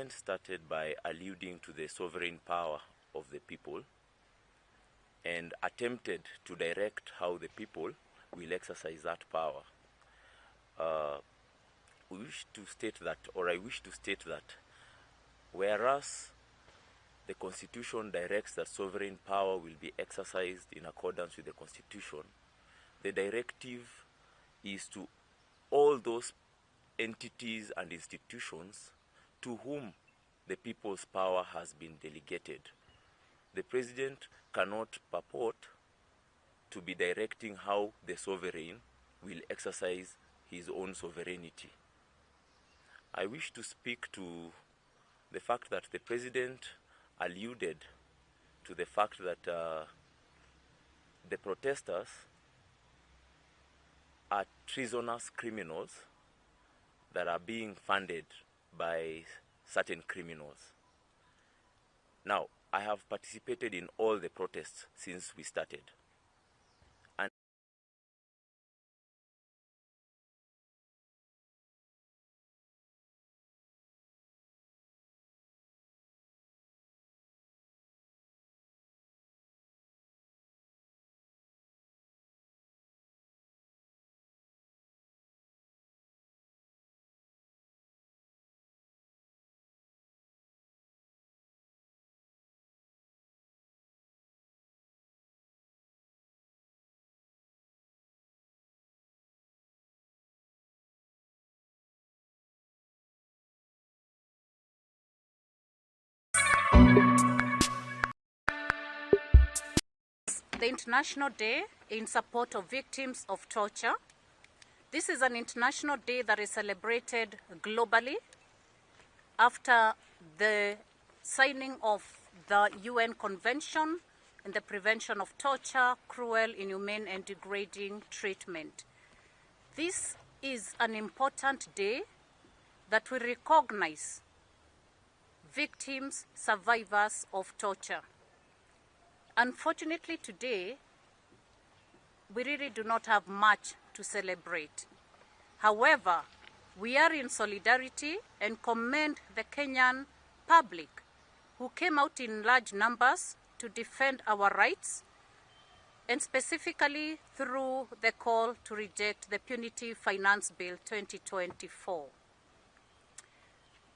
president started by alluding to the sovereign power of the people and attempted to direct how the people will exercise that power. We wish to state that, or I wish to state that, whereas the Constitution directs that sovereign power will be exercised in accordance with the Constitution, the directive is to all those entities and institutions to whom the people's power has been delegated. The president cannot purport to be directing how the sovereign will exercise his own sovereignty. I wish to speak to the fact that the president alluded to the fact that the protesters are treasonous criminals that are being funded by certain criminals. Now, I have participated in all the protests since we started. And the International Day in support of victims of torture. This is an international day that is celebrated globally after the signing of the UN Convention on the Prevention of Torture, Cruel, Inhumane and Degrading Treatment. This is an important day that will recognize victims, survivors of torture. Unfortunately today, we really do not have much to celebrate. However, we are in solidarity and commend the Kenyan public who came out in large numbers to defend our rights, and specifically through the call to reject the Punitive Finance Bill 2024.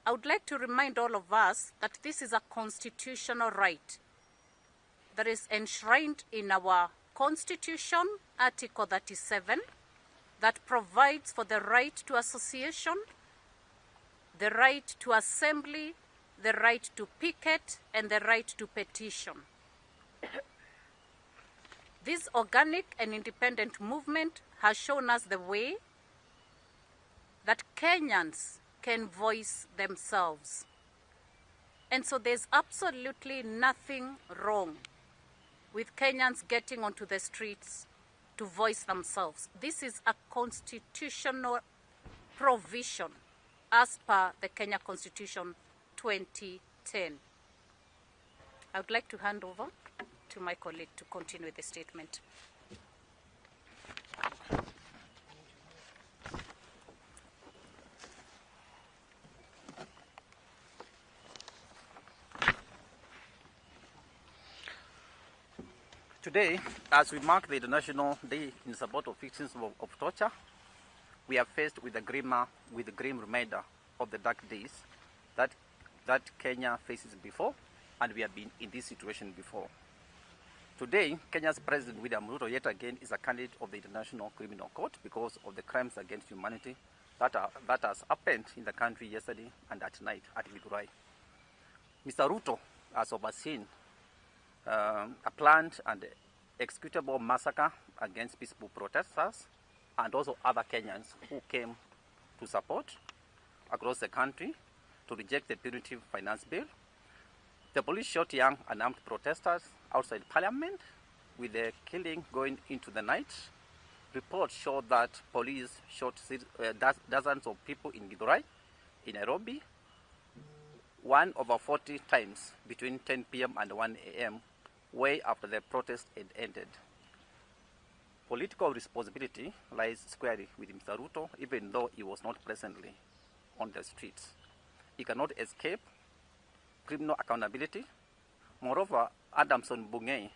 I would like to remind all of us that this is a constitutional right that is enshrined in our Constitution, Article 37, that provides for the right to association, the right to assembly, the right to picket, and the right to petition. This organic and independent movement has shown us the way that Kenyans can voice themselves. And so there's absolutely nothing wrong with Kenyans getting onto the streets to voice themselves. This is a constitutional provision as per the Kenya Constitution 2010. I would like to hand over to my colleague to continue with the statement. Today, as we mark the International Day in support of victims of torture, we are faced with the grim reminder of the dark days that Kenya faces before, and we have been in this situation before. Today, Kenya's President William Ruto yet again is a candidate of the International Criminal Court because of the crimes against humanity that has happened in the country yesterday and at night at Githurai. Mr. Ruto has overseen a planned and executable massacre against peaceful protesters and also other Kenyans who came to support across the country to reject the Punitive Finance Bill. The police shot young unarmed protesters outside Parliament, with the killing going into the night. Reports show that police shot dozens of people in Githurai, in Nairobi, 1/40 times between 10 p.m. and 1 a.m., way after the protest had ended. Political responsibility lies squarely with Mr. Ruto, even though he was not presently on the streets. He cannot escape criminal accountability. Moreover, Adamson Bungei,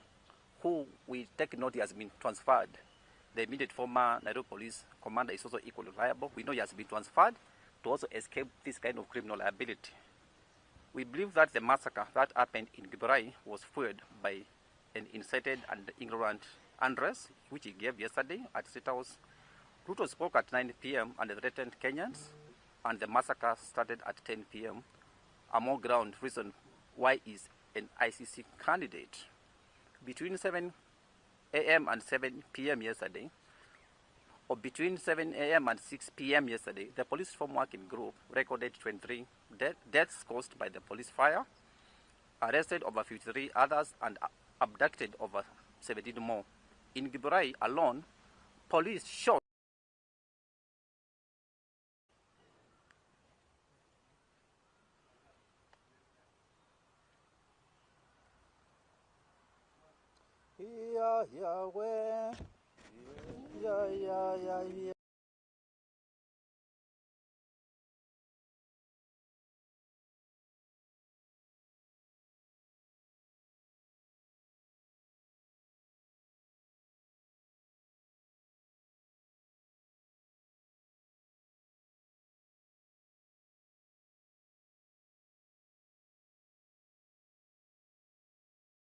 who we take note has been transferred, the immediate former Nairobi police commander, is also equally liable. We know he has been transferred to also escape this kind of criminal liability. We believe that the massacre that happened in Githurai was fueled by an incited and ignorant address which he gave yesterday at State House. Ruto spoke at 9 p.m. and threatened Kenyans, and the massacre started at 10 p.m. A more ground reason why is an ICC candidate. Between 7 a.m. and 7 p.m. yesterday, or between 7 a.m. and 6 p.m. yesterday, the police reform working group recorded 23 deaths caused by the police fire, arrested over 53 others, and abducted over 17 more. In Githurai alone, police shot Yeah, yeah, where? Yeah, yeah, yeah, yeah.